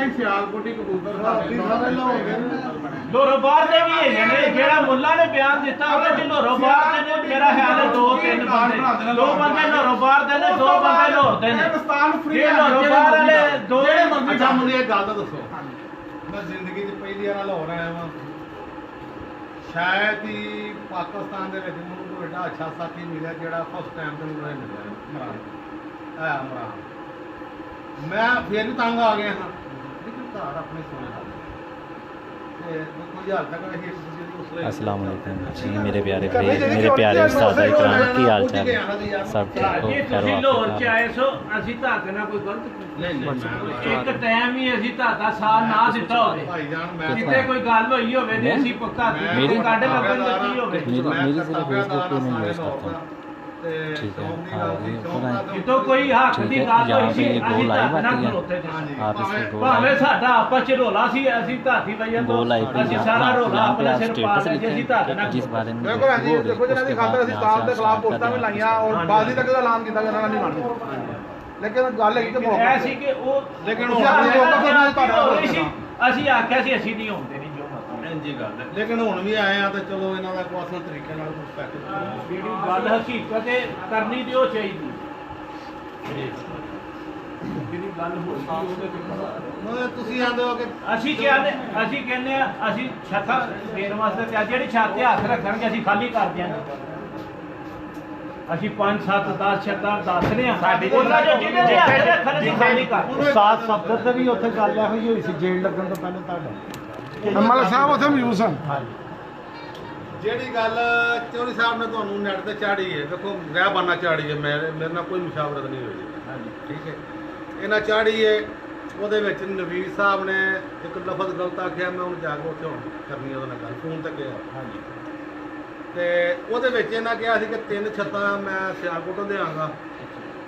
ਹੀ ਸਿਆਲਕੋਟੀ ਕਬੂਤਰ ਲੋਰੋ ਬਾਹਰ ਦੇ ਵੀ ਹੈਗੇ ਨੇ ਜਿਹੜਾ ਮੁੱਲਾ ਨੇ ਬਿਆਨ ਦਿੱਤਾ ਉਹਦੇ ਚ ਲੋਰੋ ਬਾਹਰ ਦੇ ਨੇ ਮੇਰਾ ਖਿਆਲ ਹੈ 2-3 ਬੰਦੇ 2 ਬੰਦੇ ਲੋਰੋ ਬਾਹਰ ਦੇ ਨੇ 2 ਬੰਦੇ ਲਾਹੌਰ ਦੇ ਨੇ ਇਹ ਲੋਰੋ ਬਾਹਰ ਵਾਲੇ 2 ਅੱਛਾ ਮੈਨੂੰ ਇਹ ਗੱਲ ਤਾਂ ਦੱਸੋ ਮੈਂ ਜ਼ਿੰਦਗੀ 'ਚ ਪਹਿਲੀ ਵਾਰ ਲਾਹੌਰ ਆਇਆ ਵਾਂ ਸ਼ਾਇਦ ਹੀ ਪਾਕਿਸਤਾਨ ਦੇ ਵਿੱਚ ਮੈਨੂੰ ਕੋਈ ਐਡਾ ਅੱਛਾ ਸਾਥੀ ਮਿਲਿਆ ਜਿਹੜਾ ਫਸਟ ਟਾਈਮ ਤੇ ਮੈਨੂੰ ਮਿਲਿਆ ਇਮਰਾਨ ਮੈਂ ਫਿਰ ਵੀ ਤੰਗ ਆ ਗਿਆ ਹਾਂ ਲੇਕਿਨ ਘਰ ਆਪਣੇ ਸੋਨੇ ਤੇ ਕੋਈ ਹਾਲ ਤੱਕ ਅਸੀਂ ਇੱਕ ਦੂਜੇ ਦੀ ਉਸਲੇ अस्सलाम वालेकुम जी मेरे प्यारे भाई मेरे प्यारे उस्ताद इकराम की हाल चाल सब ठीक हो ਜੀ खैर ਤੁਸੀਂ ਲਾਹੌਰ वापस ਚ ਆਏ ਸੋ ਅਸੀਂ ਤੁਹਾਡੇ ਨਾਲ ਕੋਈ ਗਲਤ ਨਹੀਂ ਇੱਕ ਟਾਈਮ ਹੀ ਅਸੀਂ ਤੁਹਾਡਾ ਸਾਥ ਨਾ ਦਿੱਤਾ ਹੋਵੇ ਭਾਈਜਾਨ ਮੈਂ ਕਿਤੇ ਕੋਈ ਗੱਲ ਹੋਈ ਹੋਵੇ ਤੇ ਅਸੀਂ ਪੱਕਾ ਮੇਰੀ ਕੱਢ ਲੱਗਣ ਦਿੱਤੀ ਹੋਵੇ मेरी सिर्फ फेसबुक पे मैं यूज़ करता हूँ ठीक है हाँ ये पूरा ਜਦੋਂ ਕੋਈ ਹੱਕ ठीक ਦੀ है ਗੱਲ यहाँ ਹੋਈ पे ਸੀ ये ਅਸੀਂ गोल आई ਤੁਹਾਡੇ ਨਾਲ बात ਖਲੋਤੇ है ਸੀ आप इसमें गोल ਭਾਵੇਂ आई ਸਾਡਾ ਆਪਸ ਚ ਰੋਲਾ ਸੀ ਅਸੀਂ ਧਾਤੀ ਵਈਆ ਤੋਂ गोल आई पे ਅਸੀਂ ਸਾਰਾ ਰੋਲਾ यहाँ पे ਆਪਣੇ आप ਸਿਰ ਪਾ स्टेटस ਕੇ ਅਸੀਂ लिखे ਤੁਹਾਡੇ ਨਾਲ जिस बारे में ਦੇਖੋ ਜੀ ਦੇਖੋ ਜਿਹਨਾਂ ਦੀ ਖਾਤਰ ਅਸੀਂ ਸਟਾਫ ਦੇ ਖਿਲਾਫ ਪੋਸਟਾਂ ਵੀ यहाँ ਲਾਈਆਂ ਔਰ ਬਾਜ਼ੀ ਤੱਕ ਦਾ ਐਲਾਨ ਕੀਤਾ ਜਾਂਦਾ ਨਹੀਂ ਮੰਨਦੇ ਲੇਕਿਨ ਗੱਲ ਹੈ ਕਿ ਐ ਸੀ ਕਿ ਉਹ ਲੇਕਿਨ ਅਸੀਂ ਆਖਿਆ ਸੀ ਅਸੀਂ ਨਹੀਂ ਹੁੰਦੇ ਨਹੀਂ ਜੋ ਜੀ ਗੱਲ ਹੈ ਲੇਕਿਨ ਹੁਣ ਵੀ ਆਏ ਆ ਤਾਂ ਚਲੋ ਇਹਨਾਂ ਦਾ ਕੋਈ ਅਸਲ ਤਰੀਕੇ ਨਾਲ ਰਿਸਪੈਕਟ ਜਿਹੜੀ ਗੱਲ ਹਕੀਕਤ ਹੈ ਕਰਨੀ ਤੇ ਉਹ ਚਾਹੀਦੀ ਜਿਹੜੀ ਗੱਲ ਹੋਈ ਉਹਦੇ ਤੇ ਮਤਲਬ ਤੁਸੀਂ ਆਂਦੇ ਹੋ ਕਿ ਅਸੀਂ ਕਹਿੰਦੇ ਆ ਅਸੀਂ ਛੱਤਾਂ ਦੇਣ ਵਾਸਤੇ ਤੇ ਜਿਹੜੀ ਛੱਤ ਤੇ ਹੱਥ ਰੱਖਣਗੇ ਅਸੀਂ ਖਾਲੀ ਕਰ ਦਿਆਂਗੇ ਅਸੀਂ 5-7-10 ਛੱਤਾਂ ਦੱਸਦੇ ਆ ਸਾਡੀ ਉਹਨਾਂ ਜੋ ਜਿਹਦੇ ਤੇ ਹੱਥ ਰੱਖਣ ਅਸੀਂ ਖਾਲੀ ਕਰ ਸਾਥ ਸਫਦਰ ਤੇ ਵੀ ਉੱਥੇ ਗੱਲ ਇਹੋ ਜਿਹੀ ਹੋਈ ਸੀ ਜੇਲ੍ਹ ਲੱਗਣ ਤੋਂ ਪਹਿਲਾਂ ਤੁਹਾਡਾ ਮਲਕ ਸਾਹਿਬ ਉੱਥੇ ਮੌਜੂਦ ਸਨ ਜਿਹੜੀ ਗੱਲ ਚੌਧਰੀ ਸਾਹਿਬ ਨੇ ਤੁਹਾਨੂੰ ਨੈਟ ਤੇ ਚਾੜੀ ਹੈ ਦੇਖੋ ਰਹਿਬਾਨਾ ਚਾੜੀ ਹੈ ਮੇਰੇ ਨਾਲ ਕੋਈ ਮੁਸ਼ਾਵਰਤ ਨਹੀਂ ਹੋਈ ਠੀਕ ਹੈ ਇਹਨਾਂ ਚਾੜੀ ਹੈ ਉਹਦੇ ਵਿੱਚ ਨਵੀਰ ਸਾਹਿਬ ਨੇ ਇੱਕ ਲਫ਼ਜ਼ ਗਲਤ ਆਖਿਆ ਮੈਂ ਉਹਨੂੰ ਜਾ ਕੇ ਉੱਥੇ ਹੁਣ ਕਰਨੀ ਉਹਦੇ ਨਾਲ ਗੱਲ ਫੋਨ ਤੇ ਗਿਆ ਹਾਂਜੀ ਤੇ ਉਹਦੇ ਵਿੱਚ ਇਹਨਾਂ ਕਿਹਾ ਸੀ ਕਿ 3 ਛੱਤਾਂ ਮੈਂ ਸਿਆਲਕੋਟ ਦੇਵਾਂਗਾ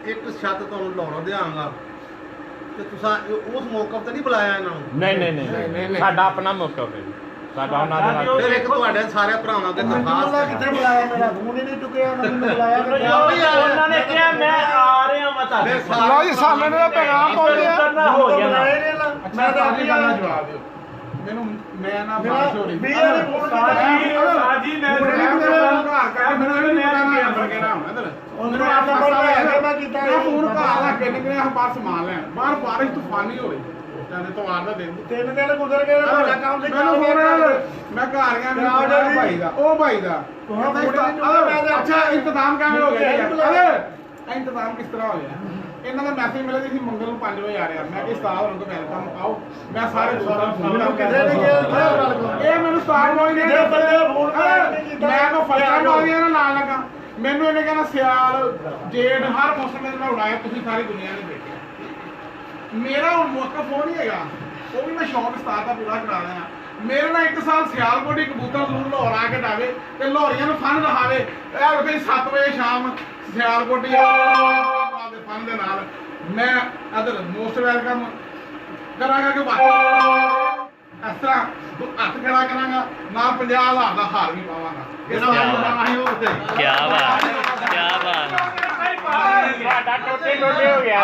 ਇੱਕ ਛੱਤ ਤੁਹਾਨੂੰ ਲਾਹੌਰੋਂ ਦੇਵਾਂਗਾ ਤੇ ਤੁਸੀਂ ਉਸ ਮੌਕੇ ਤੇ ਨਹੀਂ ਬੁਲਾਇਆ ਇਹਨਾਂ ਨੂੰ ਨਹੀਂ ਸਾਡਾ ਆਪਣਾ ਮੌਕਾ ਹੈ ਸਾਡਾ ਉਹਨਾਂ ਦਾ ਫਿਰ ਇੱਕ ਤੁਹਾਡੇ ਸਾਰੇ ਭਰਾਵਾਂ ਦੇ ਦਰਖਾਸਤ ਹੈ ਕਿੱਥੇ ਬੁਲਾਇਆ ਮੇਰਾ ਫੋਨ ਹੀ ਨਹੀਂ ਚੁੱਕਿਆ ਉਹਨਾਂ ਨੇ ਬੁਲਾਇਆ ਉਹਨਾਂ ਨੇ ਕਿਹਾ ਮੈਂ ਆ ਰਿਹਾ ਮੈਂ ਤੁਹਾਡੇ ਲਓ ਜੀ ਸਾਹਮਣੇ ਦਾ ਪੈਗਾਮ ਪਹੁੰਚਿਆ ਕਰਨਾ ਹੋ ਜਾਣਾ ਮੈਂ ਤਾਂ ਆਪਣੀ ਗੱਲ ਜਵਾਬ ਦਿਓ ਮੈਨੂੰ ਮੈਂ ਨਾ ਬਾਰਿਸ਼ ਹੋ ਰਹੀ ਵੀ ਇਹਨੇ ਫੋਨ ਸਾਜੀ ਮੈਂ ਘਰ ਕਰ ਮੈਨੂੰ ਮੈਂ ਅੰਦਰ ਕਹਿਣਾ ਹੁੰਦਾ ਇਧਰ ਉਹਨੂੰ ਆਪ ਨੰਬਰ ਲੈ ਮੈਂ ਕੀਤਾ ਮੈਂ ਫੋਨ ਘਰ ਰੱਖ ਕੇ ਨਿਕਲਿਆ ਹਾਂ ਬਾਹਰ ਸਮਾਨ ਲੈਣ ਬਾਹਰ ਬਾਰਿਸ਼ ਤੂਫਾਨੀ ਹੋ ਰਹੀ ਕਹਿੰਦੇ ਤੋਂ ਆਰ ਦਾ ਦਿਨ 3 ਦਿਨ ਗੁਜ਼ਰ ਗਏ ਤੁਹਾਡਾ ਕੰਮ ਤੇ ਮੈਨੂੰ ਫੋਨ ਮੈਂ ਘਰ ਗਿਆ ਮੈਨੂੰ ਭਾਈ ਦਾ ਉਹ ਭਾਈ ਦਾ ਅੱਛਾ ਇੰਤਜ਼ਾਮ ਕਿਵੇਂ ਹੋ ਗਿਆ ਅਰੇ ਇੰਤਜ਼ਾਮ ਕਿਸ ਤਰ੍ਹਾਂ ਹੋ ਗਿਆ ਇਹਨਾਂ ਦਾ ਮੈਸੇਜ ਮਿਲਿਆ ਕਿ ਅਸੀਂ ਮੰਗਲ ਨੂੰ 5 ਵਜੇ ਆ ਰਹੇ ਆ ਮੈਂ ਕਿ ਸਟਾਫ ਨੂੰ ਵੈਲਕਮ ਆਓ ਮੈਂ ਸਾਰੇ ਦੋਸਤਾਂ ਨੂੰ ਫੋਨ ਕਰਕੇ ਇਹ ਮੈਨੂੰ ਸਟਾਫ ਨੂੰ ਨਹੀਂ ਫੋਨ ਮੈਂ ਕੋ ਫਸਟਾਂ ਵਾਲੀਆਂ ਨਾਲ ਨਾਲ ਲੱਗਾ ਮੈਨੂੰ ਇਹਨੇ ਕਹਿੰਦਾ ਸਿਆਲ ਜੇਠ ਹਰ ਮੌਸਮ ਵਿੱਚ ਮੈਂ ਉਡਾਇਆ ਤੁਸੀਂ ਸਾਰੀ ਦੁਨੀਆ ਨੇ ਦੇਖਿਆ ਮੇਰਾ ਹੁਣ ਮੌਕਾ ਫੋਨ ਹੀ ਹੈਗਾ ਉਹ ਵੀ ਮੈਂ ਸ਼ੌਕ ਸਟਾਰ ਦਾ ਪੂਰਾ ਕਰਾ ਲਿਆ ਮੇਰੇ ਨਾਲ 1 ਸਾਲ ਸਿਆਲਕੋਟੀ ਕਬੂਤਰ ਜ਼ਰੂਰ ਲਾਹੌਰ ਆ ਕੇ ਡਾਵੇ ਤੇ ਲਾਹੌਰੀਆਂ ਨੂੰ ਫਨ ਰਹਾਵੇ ਇਹ ਰੁਪਏ 7 ਵਜੇ ਸ਼ਾਮ ਸਿਆਲਕੋਟੀ ਦੇ ਫਨ ਦੇ ਨਾਲ ਮੈਂ ਅਦਰ ਮੋਸਟ ਵੈਲਕਮ ਕਰਾਂਗਾ ਕਿ ਇਸ ਤਰ੍ਹਾਂ ਹੱਥ ਖੜਾ ਕਰਾਂਗਾ ਨਾਲ 50,000 ਦਾ ਹਾਰ ਵੀ ਪਾਵਾਂਗਾ ਇਹਨਾਂ ਦਾ ਹੀ ਉਹ ਤੇ क्या बात क्या बात ਤੁਹਾਡਾ ਟੋਟੇ ਹੋ ਗਿਆ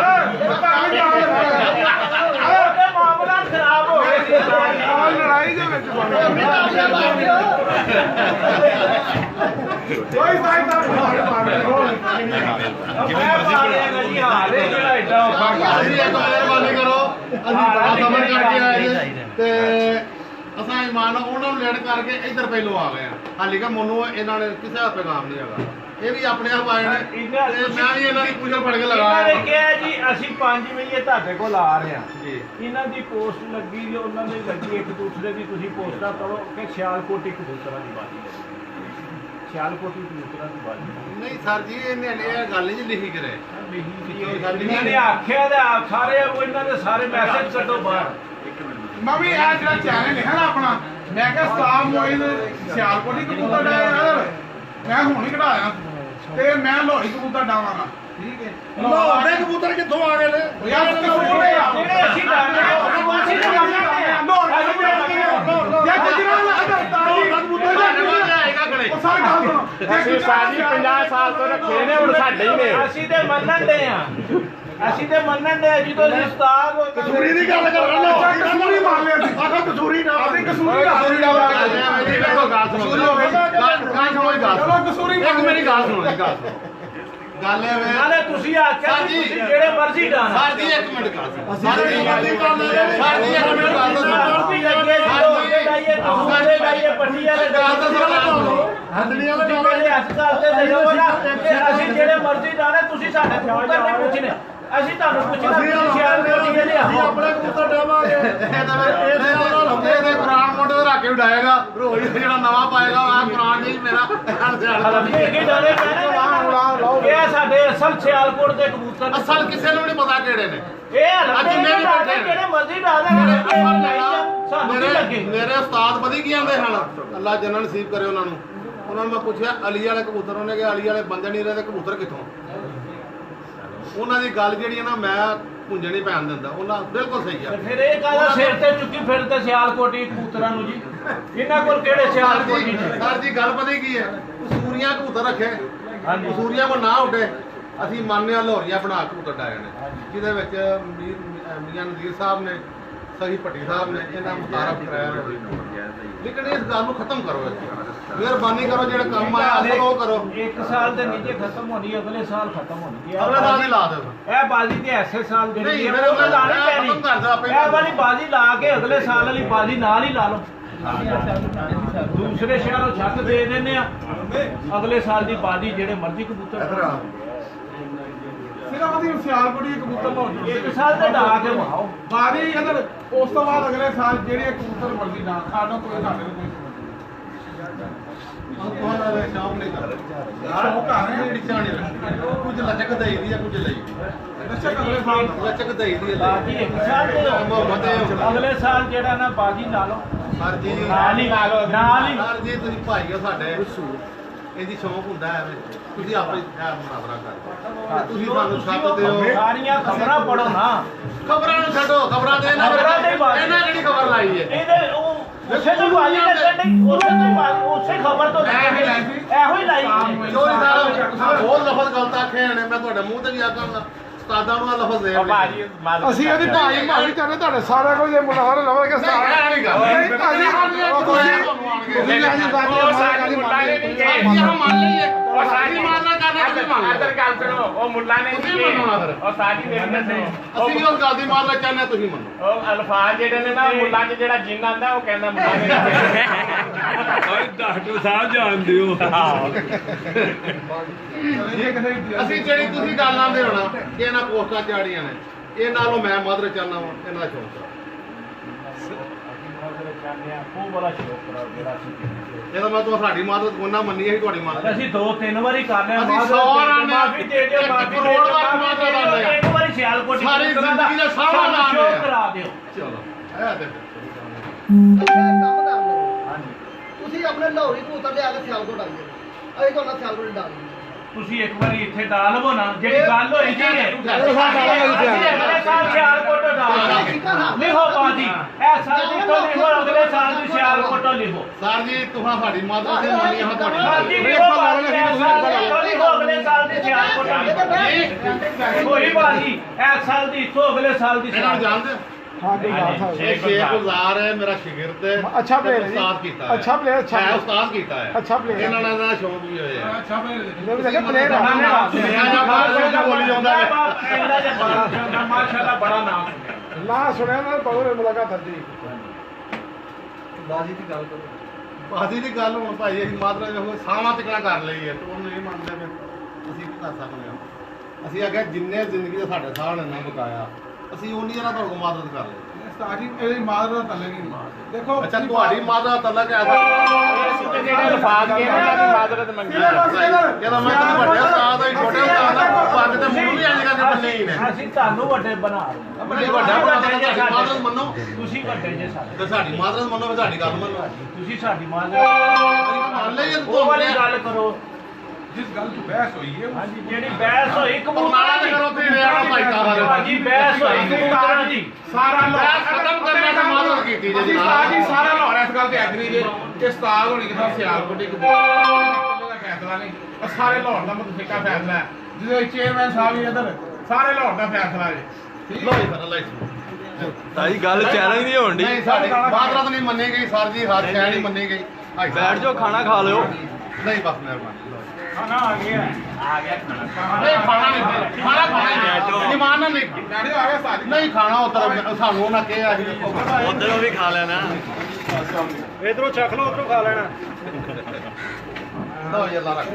ਉਹਦੇ ਮਾਮਲਾ ਖਰਾਬ ਹੋ ਗਿਆ ਲੜਾਈ ਦੇ ਵਿੱਚ ਕੋਈ ਫਾਇਦਾ ਮਿਹਰਬਾਨੀ ਕਰੋ ਅਸੀਂ ਬੜਾ ਸਬਰ ਕਰਕੇ ਆਏ ਜੀ ਤੇ ਅਸਾਂ ਇਮਾਨ ਉਹਨਾਂ ਨੂੰ ਲੈਣ ਕਰਕੇ ਇੱਧਰ ਪਹਿਲੋਂ ਆ ਗਏ ਆ ਹਾਲੇ ਕਿ ਮੈਨੂੰ ਇਹਨਾਂ ਨੇ ਕਿਸੇ ਦਾ ਪੈਗਾਮ ਨਹੀਂ ਹੈਗਾ ਇਹ ਵੀ ਆਪਣੇ ਆਪ ਆਏ ਨੇ ਤੇ ਮੈਂ ਵੀ ਇਹਨਾਂ ਦੀ ਪੁੱਛਲ ਫੜ ਕੇ ਇਹਨਾਂ ਲਗਾਇਆ ਨੇ ਕਿਹਾ ਜੀ ਅਸੀਂ 5 ਵਜੇ ਤੁਹਾਡੇ ਕੋਲ ਆ ਰਹੇ ਹਾਂ ਜੀ ਇਹਨਾਂ ਦੀ ਪੋਸਟ ਲੱਗੀ ਜੋ ਉਹਨਾਂ ਦੀ ਲੱਗੀ ਇੱਕ ਦੂਸਰੇ ਦੀ ਤੁਸੀਂ ਪੋਸਟਾਂ ਕਰੋ ਕਿ ਸਿਆਲਕੋਟੀ ਕਬੂਤਰਾਂ ਦੀ ਬਾਜੀ ਸਿਆਲਕੋਟੀ ਕਬੂਤਰਾਂ ਦੀ ਬਾਜੀ ਨਹੀਂ ਸਰ ਜੀ ਇਹਨੇ ਇਹ ਗੱਲ ਨਹੀਂ ਲਿਖੀ ਕਰੇ ਇਹਨਾਂ ਨੇ ਆਖਿਆ ਤੇ ਸਾਰੇ ਉਹ ਇਹਨਾਂ ਦੇ ਸਾਰੇ ਮੈਸੇਜ ਕੱਢੋ ਬਾਹਰ ਮੈਂ ਵੀ ਇਹ ਜਿਹੜਾ ਚੈਨਲ ਲਿਖਿਆ ਨਾ ਆਪਣਾ ਮੈਂ ਕਿਹਾ ਸਟਾਫ ਮੋਇਨ ਸਿਆਲਕੋਟੀ ਕਬੂਤਰ ਡਾਇਆ ਮੈਂ ਹੁਣ ਹੀ ਕਢਾਇਆ ਤੇ ਮੈਂ ਲੋਹੜੀ ਕਬੂਤਰ ਡਾਵਾਂਗਾ ਠੀਕ ਹੈ ਲਾਹੌਰ ਦੇ ਕਬੂਤਰ ਕਿੱਥੋਂ ਆ ਗਏ ਨੇ ਯਾਰ ਜਿਹੜੇ ਅਸੀਂ ਡਾਣੇ ਅਸੀਂ ਅਸੀਂ ਸਾਡੀ 50 ਸਾਲ ਤੋਂ ਰੱਖੇ ਨੇ ਹੁਣ ਸਾਡੇ ਹੀ ਨੇ ਅਸੀਂ ਤੇ ਮੰਨਣ ਦੇ ਆ ਅਸੀਂ ਤੇ ਮੰਨਣ ਦੇ ਜਦੋਂ ਉਸਤਾਦ ਕਸੂਰੀ ਦੀ ਗੱਲ ਕਰ ਰਹੇ ਕਸੂਰੀ ਨਾ ਆਪਣੀ ਕਸੂਰੀ ਦਾ ਦੇਖੋ ਗੱਲ ਸੁਣੋ ਚਲੋ ਕਸੂਰੀ ਇੱਕ ਮੇਰੀ ਗੱਲ ਸੁਣੋ ਜੀ ਗੱਲ ਗੱਲ ਇਹ ਵੇ ਨਾਲੇ ਤੁਸੀਂ ਆਖਿਆ ਸਰ ਵੀ ਜੀ, ਤੁਸੀਂ ਜਿਹੜੇ ਮਰਜ਼ੀ ਡਾਣਾ ਸਰ ਜੀ ਇੱਕ ਮਿੰਟ ਗੱਲ ਸੁਣੋ ਸਰ ਜੀ ਇੱਕ ਮਿੰਟ ਗੱਲ ਸੁਣੋ ਤੁਸੀਂ ਲੱਗੇ ਜੀ ਲਾਈਏ ਤੁਸੀਂ ਲਾਈਏ ਪੱਟੀਆਂ ਦੇ ਗੱਲ ਤਾਂ ਸੁਣੋ ਹੱਦੜੀਆਂ ਦੇ ਜਿਹੜੇ ਹਸਪਤਾਲ ਤੇ ਦੇਖੋ ਨਾ ਅਸੀਂ ਜਿਹੜੇ ਮਰਜ਼ੀ ਡਾਣੇ ਤੁਸੀਂ ਸਾਡੇ ਕਬੂਤਰ ਨਹੀਂ ਪੁੱਛਣੇ ਅਸੀਂ ਤੁਹਾਨੂੰ ਪੁੱਛਣਾ ਤੁਸੀਂ ਸ਼ਿਆਲ ਕੋਟੀਆਂ ਦੇ ਆਹੋ ਆਪਣੇ ਕਬੂਤਰ ਡਾਵਾਂਗੇ ਇਹਦੇ ਕੁਰਾਨ ਮੋਢੇ ਤੇ ਰੱਖ ਕੇ ਉਡਾਏਗਾ ਰੋਜ਼ ਜਿਹੜਾ ਨਵਾਂ ਪਾਏਗਾ ਆ ਕੁਰਾਨ ਨਹੀਂ ਮੇਰਾ ਇਹ ਕੀ ਡਾਣੇ ਪੈਣੇ ਇਹ ਸਾਡੇ ਅਸਲ ਸਿਆਲਕੋਟ ਦੇ ਕਬੂਤਰ ਨੇ। ਅਸਲ ਕਿਸੇ ਨੂੰ ਨਹੀਂ ਪਤਾ ਕਿਹੜੇ ਨੇ ਇਹ ਅੱਜ ਮੈਂ ਵੀ ਬੈਠੇ ਨੇ। ਜਿਹੜੇ ਮਰਜ਼ੀ ਡਾ ਦੇਣ ਸਾਨੂੰ ਨਹੀਂ ਲੱਗੇ ਮੇਰੇ ਉਸਤਾਦ ਪਤਾ ਕੀ ਆਂਦੇ ਹਨ ਅੱਲਾ ਜੰਨਤ ਨਸੀਬ ਕਰੇ ਉਹਨਾਂ ਨੂੰ ਮੈਂ ਪੁੱਛਿਆ ਅਲੀ ਵਾਲੇ ਕਬੂਤਰ ਉਹਨੇ ਕਿਹਾ ਅਲੀ ਵਾਲੇ ਬੰਦੇ ਨਹੀਂ ਰਹੇ ਤੇ ਕਬੂਤਰ ਕਿੱਥੋਂ ਉਹਨਾਂ ਦੀ ਗੱਲ ਜਿਹੜੀ ਹੈ ਨਾ ਮੈਂ ਪੁੰਜੇ ਨਹੀਂ ਪੈਣ ਦਿੰਦਾ ਉਹਨਾਂ ਬਿਲਕੁਲ ਸਹੀ ਆ ਫਿਰ ਇਹ ਕਾਹਦਾ ਸਿਰ ਤੇ ਚੁੱਕੀ ਫਿਰਦੇ ਸਿਆਲਕੋਟੀ ਕਬੂਤਰਾਂ ਨੂੰ ਜੀ ਇਹਨਾਂ ਕੋਲ ਕਿਹੜੇ ਸਿਆਲਕੋਟੀ ਨੇ ਸਰ ਜੀ ਗੱਲ ਪਤਾ ਕੀ ਹੈ ਕਸੂਰੀਆਂ ਕਬੂਤਰ ਰੱਖੇ ਹਾਂਜੀ ਕਸੂਰੀਆਂ ਕੋ ਨਾ ਉੱਡੇ ਅਸੀਂ ਮੰਨਦੇ ਹਾਂ ਲਾਹੌਰੀਆ ਬਣਾ ਕਬੂਤਰ ਡਾਏ ਨੇ ਜਿਹਦੇ ਵਿੱਚ ਮੀਆਂ ਨਜ਼ੀਰ ਸਾਹਿਬ ਨੇ ਸਹੀ ਭੱਟੀ ਸਾਹਿਬ ਨੇ ਇਹਨਾਂ ਮੁਤਾਰਫ ਕਰਾਇਆ ਲੇਕਿਨ ਇਸ ਗੱਲ ਨੂੰ ਖਤਮ ਕਰੋ ਮਿਹਰਬਾਨੀ ਕਰੋ ਜਿਹੜਾ ਕੰਮ ਆਇਆ ਅਸਲ ਉਹ ਕਰੋ ਇੱਕ ਸਾਲ ਦੇ ਨੀਚੇ ਖਤਮ ਹੋਣੀ ਅਗਲੇ ਸਾਲ ਖਤਮ ਹੋਣੀ ਅਗਲੇ ਸਾਲ ਹੀ ਲਾ ਦਿਓ ਇਹ ਬਾਜੀ ਤੇ ਐਸੇ ਸਾਲ ਜਿਹੜੀ ਨਹੀਂ, ਹੈ ਮੇਰੇ ਉਹ ਲਾਣੀ ਖਤਮ ਪੈਣੀ ਕਰ ਦਿਓ ਆਪੇ। ਇਹ ਵਾਲੀ ਬਾਜੀ ਲਾ ਕੇ ਅਗਲੇ ਸਾਲ ਵਾਲੀ ਬਾਜੀ ਨਾਲ ਹੀ ਲਾ ਲਓ ਦੂਸਰੇ ਸ਼ਹਿਰੋਂ ਛੱਤ ਦੇ ਦਿੰਦੇ ਆ ਅਗਲੇ ਸਾਲ ਦੀ ਬਾਜੀ ਜਿਹੜੇ ਮਰਜ਼ੀ ਕਬੂਤਰ ਸਿਰਫ ਅਸੀਂ ਸਿਆਲਕੋਟੀ ਦੇ ਕਬੂਤਰ ਲਾਉਣੀ ਇੱਕ ਸਾਲ ਤੇ ਡਾ ਕੇ ਵਾਓ ਬਾਰੀ ਅਗਰ ਉਸ ਤੋਂ ਬਾਅਦ ਅਗਲੇ ਸਾਲ ਜਿਹੜੇ ਕਬੂਤਰ ਮਰਜ਼ੀ ਨਾ ਸਾਡਾ ਕੋਈ ਸਾਡੇ ਨੂੰ ਕੋਈ ਸ਼ੌਕ ਨਹੀਂ ਕਰ ਸ਼ੌਕ ਆ ਰਿਹਾ ਜਿਹੜੀ ਚਾਣੀ ਕੁਝ ਲਚਕ ਦਈ ਦੀ ਆ ਕੁਝ ਲਈ ਦੱਸੋ ਅਗਲੇ ਸਾਲ ਲਚਕ ਦਈ ਦੀ ਬਾਜੀ ਇੱਕ ਸਾਲ ਤੇ ਲਓ। ਅਗਲੇ ਸਾਲ ਜਿਹੜਾ ਨਾ ਬਾਜੀ ਲਾ ਲਓ ਸਰ ਜੀ ਨਾਲ ਹੀ ਨਾਲ ਹੀ ਸਰ ਜੀ ਤੁਸੀਂ ਭਾਈ ਹੋ ਸਾਡੇ ਇਹਦੀ ਸ਼ੌਕ ਹੁੰਦਾ ਹੈ ਤੁਸੀਂ ਆਪੇ ਮੁਨਾਵਰਾ ਕਰ ਤੁਸੀਂ ਸਾਨੂੰ ਛੱਤ ਦਿਓ ਸਾਰੀਆਂ ਖਬਰਾਂ ਪੜੋ ਨਾ ਖਬਰਾਂ ਨੂੰ ਛੱਡੋ ਖਬਰਾਂ ਦੇ ਖਬਰਾਂ ਦੇ ਬਾਰੇ। ਇਹਨਾਂ ਕਿਹੜੀ ਖਬਰ ਲਾਈ ਹੈ ਇਹਦੇ ਉਹ ਉਸੇ ਤੋਂ ਬਾਜੀ ਲੱਗਣ ਨਹੀਂ ਉਸੇ ਖਬਰ ਤੋਂ ਇਹੋ ਹੀ ਲਾਈ ਚੋਰੀ ਸਾਹਿਬ ਬਹੁਤ ਲਫ਼ਜ਼ ਗਲਤ ਆਖੇ ਨੇ ਮੈਂ ਤੁਹਾਡੇ ਮੂੰਹ ਤੇ ਵੀ ਆਖਾਂਗਾ ਉਸਤਾਦਾਂ ਨੂੰ ਆ ਲਫ਼ਜ਼ ਦੇ ਅਸੀਂ ਇਹਦੀ ਭਾਈ ਮਾਫੀ ਚਾਹੁੰਦੇ ਤੁਹਾਡੇ ਸਾਰਿਆਂ ਕੋਲ ਜੇ ਮੁਨਾਹਰ ਲਵਾਂਗੇ ਸਾਰਾ ਨਹੀਂ ਗੱਲ ਤੁਸੀਂ ਲੈ ਜੀ ਸਾਡੀ ਮੰਨ ਲਈਏ ਉਹ ਸਾਡੀ ਮਾਰਨਾ ਕਰਨਾ ਤੁਸੀਂ ਮੰਨ ਅਦਰ ਗੱਲ ਸੁਣੋ ਉਹ ਮੁੱਲਾ ਨੇ ਤੁਸੀਂ ਮੰਨੋ ਨਾ ਫਿਰ ਉਹ ਸਾਡੀ ਮਿਹਨਤ ਨੇ ਅਸੀਂ ਵੀ ਉਸ ਗੱਲ ਦੀ ਮਾਰਨਾ ਚਾਹੁੰਦੇ ਤੁਸੀਂ ਮੰਨੋ ਉਹ ਅਲਫਾਜ਼ ਜਿਹੜੇ ਨੇ ਨਾ ਮੁੱਲਾ 'ਚ ਜਿਹੜਾ ਜਿੰਨ ਆਂਦਾ ਉਹ ਕਹਿੰਦਾ ਮੁੱਲਾ ਨੇ ਓਏ ਡਾਕਟਰ ਸਾਹਿਬ ਜਾਣਦੇ ਹੋ ਅਸੀਂ ਜਿਹੜੀ ਤੁਸੀਂ ਗੱਲ ਆਂਦੇ ਹੋਣਾ ਕਿ ਇਹਨਾਂ ਪੋਸਟਾਂ ਚਾੜੀਆਂ ਨੇ ਇਹ ਨਾਲੋਂ ਮੈਂ ਮਦਰ ਚਾਹਨਾ ਵਾਂ ਇਹਨਾਂ ਦਾ ਸ਼ੌਕ ਉਹ ਬੜਾ ਸ਼ੌਕ ਕਰਾ ਜਿਹੜਾ ਇਹਦਾ ਮੈਂ ਤੁਹਾਡੀ ਮਦਦ ਕੋਨਾ ਮੰਨੀ ਹੈ ਤੁਹਾਡੀ ਮਦਦ ਅਸੀਂ 2-3 ਵਾਰੀ ਕਰ ਲਿਆ ਅਸੀਂ 100 ਰਾਂ ਨੇ ਮਾਫੀ ਦੇ ਦਿਓ ਮਾਫੀ ਦੇ ਕਰੋੜ ਵਾਰ ਮਾਫੀ ਦੇ ਦਿਓ। ਇੱਕ ਵਾਰੀ ਸਿਆਲਕੋਟ ਸਾਰੀ ਜ਼ਿੰਦਗੀ ਦਾ ਸਾਰਾ ਨਾਮ ਸ਼ੋਅ ਹੈ। ਕਰਾ ਦਿਓ ਚਲੋ ਇਹ ਤੇ ਕੰਮ ਕਰ ਲਓ ਤੁਸੀਂ ਆਪਣੇ ਲਾਹੌਰੀ ਕਬੂਤਰ ਲਿਆ ਕੇ ਸਿਆਲਕੋਟ ਆਈਏ ਅਸੀਂ ਤੁਹਾਨੂੰ ਸਿਆਲਕੋਟ ਡਾਲ ਤੁਸੀਂ ਇੱਕ ਵਾਰੀ ਇੱਥੇ ਡਾਲ ਲਵੋ ਨਾ ਜਿਹੜੀ ਗੱਲ ਹੋਈ ਸੀ ਲਿਖੋ ਬਾਜੀ ਇਹ ਸਾਲ ਦੀ ਤੋਂ ਲਿਖੋ ਅਗਲੇ ਸਾਲ ਦੀ ਸਿਆਲਕੋਟ ਲਿਖੋ ਸਰ ਜੀ ਤੁਸੀਂ ਸਾਡੀ ਮਦਦ ਤੇ ਮੰਨੀ ਹੈ ਤੁਹਾਡੀ ਬਾਜੀ ਲਿਖੋ ਲਿਖੋ ਅਗਲੇ ਸਾਲ ਦੀ ਸਿਆਲਕੋਟ ਕੋਈ ਬਾਜੀ ਇਹ ਸਾਲ ਦੀ ਤੋਂ ਅਗਲੇ ਸਾਲ ਦੀ ਇਹਨਾਂ ਨੂੰ ਸਿਆਲਕੋਟ ਜਾਣਦੇ ਸਾਡੀ ਇਹ ਸ਼ੇਖ ਗੁਜ਼ਾਰ ਹੈ ਮੇਰਾ ਸ਼ਾਗਿਰਦ ਹੈ ਅੱਛਾ player ਹੈ ਜੀ। ਉਸਤਾਦ ਕੀਤਾ ਹੈ ਅੱਛਾ player, ਅੱਛਾ ਹੈ player। ਉਸਤਾਦ ਕੀਤਾ ਹੈ ਅੱਛਾ player ਹੈ। ਇਹਨਾਂ ਦਾ ਸ਼ੌਕ ਵੀ ਹੋਇਆ ਅੱਛਾ ਫਿਰ ਇਹ ਵੀ ਦੇਖਿਆ ਪਲੇਅਰ ਨਾ, ਨਾ, ਆ ਬੋਲੀ ਜਾਂਦਾ ਹੈ। ਮਾਸ਼ਾਅੱਲਾ ਬੜਾ ਨਾਮ ਨਾ ਸੁਣਿਆ ਨਾ ਬਗੋਰੇ ਮੁਲਾਕਾਤ ਹੁੰਦੀ ਬਾਜੀ ਦੀ ਗੱਲ ਕਰੋ ਬਾਜੀ ਦੀ ਗੱਲ ਹੁਣ ਭਾਈ ਅਸੀਂ ਮਾਤਰਾ ਜੋ ਸਾਵਾਂ ਤਿਕਣਾ ਕਰ ਲਈ ਹੈ ਤੇ ਉਹਨੂੰ ਨਹੀਂ ਮੰਨਦੇ ਫਿਰ ਅਸੀਂ ਕੀ ਕਰ ਸਕਦੇ ਹਾਂ ਅਸੀਂ ਆਖਿਆ ਜਿੰਨੇ ਜ਼ਿੰਦਗੀ ਦੇ ਸਾਡੇ ਸਾਹ ਨੇ ਨਾ ਬਕਾਇਆ ਅਸੀਂ ਉਨੀ ਜਰਾ ਤੁਹਾਡੇ ਕੋਲ ਮਦਦ ਕਰ ਲਈ ਸਟਾਰਟਿੰਗ ਇਹਦੀ ਮਾਦਰ ਦਾ ਤਲੇ ਨਹੀਂ ਦੇਖੋ ਅੱਛਾ ਤੁਹਾਡੀ ਮਦਦ ਤਲਕ ਐਸਾ ਜਿਹੜੇ ਅਲਫਾਜ਼ ਕੇ ਉਹਨਾਂ ਦੀ ਮਾਜ਼ਰਤ ਮੰਗੀ ਜਦੋਂ ਮੈਂ ਤੁਹਾਨੂੰ ਵੱਡੇ ਉਸਤਾਦ ਹਾਂ ਛੋਟੇ ਉਸਤਾਦ ਹਾਂ ਪੱਗ ਤੇ ਮੂੰਹ ਵੀ ਅੱਜ ਕੱਲ੍ਹ ਬੰਨੇ ਹੀ ਨੇ ਅਸੀਂ ਤੁਹਾਨੂੰ ਵੱਡੇ ਬਣਾ ਰਹੇ ਵੱਡੇ ਵੱਡਾ ਬਣਾ ਕੇ ਸਾਡੀ ਮਦਦ ਮੰਨੋ ਤੁਸੀਂ ਵੱਡੇ ਜੇ ਸਾਡੇ ਤੇ ਸਾਡੀ ਮਦਦ ਮੰਨੋ ਫਿਰ ਸਾਡੀ ਗੱਲ ਮੰਨੋ ਤੁਸੀਂ ਸਾਡੀ ਮਾਜ਼ਰਤ ਮੰਨ ਲਈ ਉਹ ਵਾਲੀ ਗੱਲ ਕਰੋ ਜਿਸ ਗੱਲ ਤੋਂ ਬਹਿਸ ਹੋਈ ਹੈ ਹਾਂਜੀ ਜਿਹੜੀ ਬਹਿਸ ਹੋਈ ਕਬੂਤਰਾਂ ਕਬੂਤਰਾਂ ਤੇ ਕਰੋ ਤੇ ਰਹਿਣਾ ਭਾਈ ਸਾਹਿਬ ਹਾਂਜੀ ਬਹਿਸ ਹੋਈ ਕਬੂਤਰਾਂ ਦੀ ਸਾਰਾ ਬਹਿਸ ਖਤਮ ਕਰਨੇ ਦੀ ਮਦਦ ਕੀਤੀ ਜੀ ਅਸੀਂ ਜਨਾਬ। ਸਾਰੀ ਸਾਰਾ ਲਾਹੌਰ ਇਸ ਗੱਲ ਤੇ ਐਗਰੀ ਜੇ ਕਿ ਉਸਤਾਦ ਹੋਣੀ ਕਿਥਾ ਸਿਆਲਕੋਟ ਇੱਕ ਦਾ ਫੈਸਲਾ ਨਹੀਂ ਉਹ ਸਾਰੇ ਲਾਹੌਰ ਦਾ ਮੁਤਫਿਕਾ ਫੈਸਲਾ ਹੈ ਜਿਹਦੇ ਚੇਅਰਮੈਨ ਸਾਹਿਬ ਵੀ ਇਧਰ ਸਾਰੇ ਲਾਹੌਰ ਦਾ ਫੈਸਲਾ ਹੈ ਠੀਕ ਲੋ ਜੀ ਫਿਰ ਅੱਲਾ ਤਾਈ ਗੱਲ ਚੈਲੰਜ ਨਹੀਂ ਹੋਣ ਦੀ ਨਹੀਂ ਸਾਡੀ ਬਾਦਰਾਤ ਨਹੀਂ ਮੰਨੀ ਗਈ ਸਰ ਜੀ ਹੱਥ ਸ਼ੈ ਨਹੀਂ ਮੰਨੀ ਗਈ ਬੈਠ ਜਾਓ ਖਾਣਾ ਖਾ ਲਿਓ ਨਹੀਂ ਬਸ ਮਿਹਰਬਾਨੀ ਖਾਣਾ ਆ ਗਿਆ ਨਹੀਂ ਖਾਣਾ ਨਹੀਂ ਖਾਣਾ ਨਹੀਂ ਮਾਨਣਾ ਨਹੀਂ ਡੈਡੀ ਆ ਗਿਆ ਸਾਜ ਨਹੀਂ ਖਾਣਾ ਉਧਰ ਸਾਨੂੰ ਉਹਨਾਂ ਕਿਹਾ ਸੀ ਉਧਰ ਉਹ ਵੀ ਖਾ ਲੈਣਾ ਇਧਰੋਂ ਚੱਕ ਲਓ ਉਧਰੋਂ ਖਾ ਲੈਣਾ ਲਓ ਜੀ ਅੱਲਾ ਰੱਖ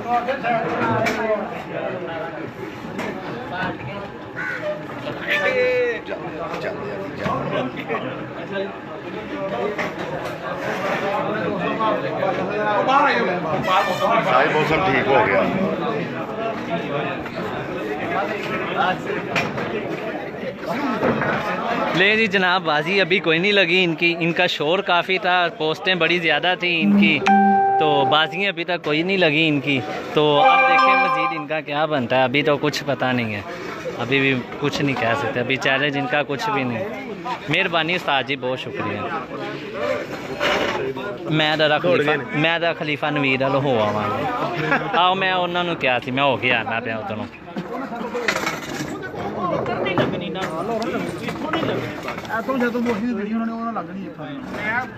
ਬਾਹਰ ਆਇਓ ਸਾਈ ਮੌਸਮ ਠੀਕ ਹੋ ਗਿਆ ले जी जनाब बाजी अभी कोई नहीं लगी इनकी, इनका शोर काफ़ी था, पोस्टें बड़ी ज़्यादा थी इनकी, तो बाजियाँ अभी तक कोई नहीं लगी इनकी। तो अब देखें मज़ीद इनका क्या बनता है, अभी तो कुछ पता नहीं है, अभी भी कुछ नहीं कह सकते, अभी चैलेंज इनका कुछ भी नहीं। मेहरबानी उस्ताद जी, बहुत शुक्रिया। मैं खलीफा नवीर वालों हो आवांगा आओ मैं उन्होंने क्या थी मैं हो के आना पाया उधरों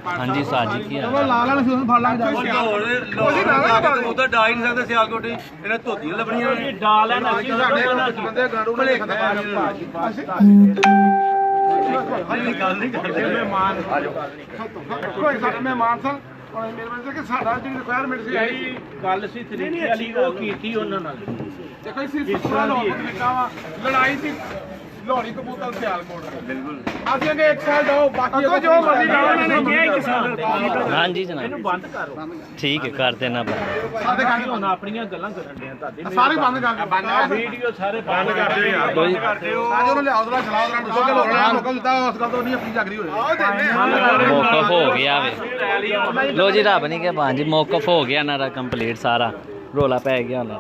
हाँ जी साज जी की ਉਧਰ ਡਾ ਹੀ ਨਹੀਂ ਸਕਦੇ ਸਿਆਲਕੋਟੇ ਇਹਨਾਂ ਧੋਤੀਆਂ ਲੱਭਣੀਆਂ ਨੇ ਡਾਲ ਹੈ ਨਾ ਬੰਦੇ ਗਾੜੂ ਨੇ ਲਿਖਦਾ ਗੱਲ ਨਹੀਂ ਕਰਦੇ ਮਹਿਮਾਨ ਕੋਈ ਸਾਡੇ ਮਹਿਮਾਨ ਸਨ ਔਰ ਮੇਰੇ ਮਨ ਕਿ ਸਾਡਾ ਜਿਹੜੀ ਰਿਕੁਆਇਰਮੈਂਟ ਸੀ ਜਿਹੜੀ ਗੱਲ ਸੀ ਤਰੀਕੇ ਵਾਲੀ ਉਹ ਕੀਤੀ ਉਹਨਾਂ ਨਾਲ ਦੇਖੋ ਇਸੇ ਸੁਪਰਾ ਲੋਕ ਨਿਕਾਵਾ ਲੜਾਈ ਸੀ ਲੋਹੜੀ ਕਬੂਤਰ ਸਿਆਲਕੋਟ ਬਿਲਕੁਲ ਅਸੀਂ ਅਗੇ 1 ਸਾਲ ਦੋ ਬਾਕੀ ਜੋ ਮਰਜ਼ੀ ਲਾਓ ਇਹਨਾਂ ਨੇ ਕਿਹਾ 1 ਸਾਲ हाँ जी ਇਹਨੂੰ जनाब ਬੰਦ ਕਰੋ ठीक है कर देना बंद। ਸਾਡੇ ਅਸੀਂ ਕੰਮ ਹੁਣ ਆਪਣੀਆਂ ਗੱਲਾਂ ਕਰਨ ਦੇ ਆ ਤੁਹਾਡੇ ਸਾਰੇ ਬੰਦ ਕਰ ਦਿਓ ਵੀਡੀਓ ਸਾਰੇ ਬੰਦ ਕਰ ਦਿਓ ਯਾਰ कोई ਅੱਜ ਉਹਨੂੰ ਲਿਆਓ ਦਰਾ ਚਲਾਓ ਦਰਾ ਨੂੰ ਲੋਕਾਂ ਨੂੰ ਮੌਕਾ ਦਿੱਤਾ ਉਸ ਗੱਲ ਤੋਂ ਨਹੀਂ ਆਪਣੀ ਜਾਗਰੀ ਹੋਏ मौकफ हो गया वे लो जी रब नहीं के भांजी मौकफ हो गया ना कंप्लीट सारा रोला पै गया ना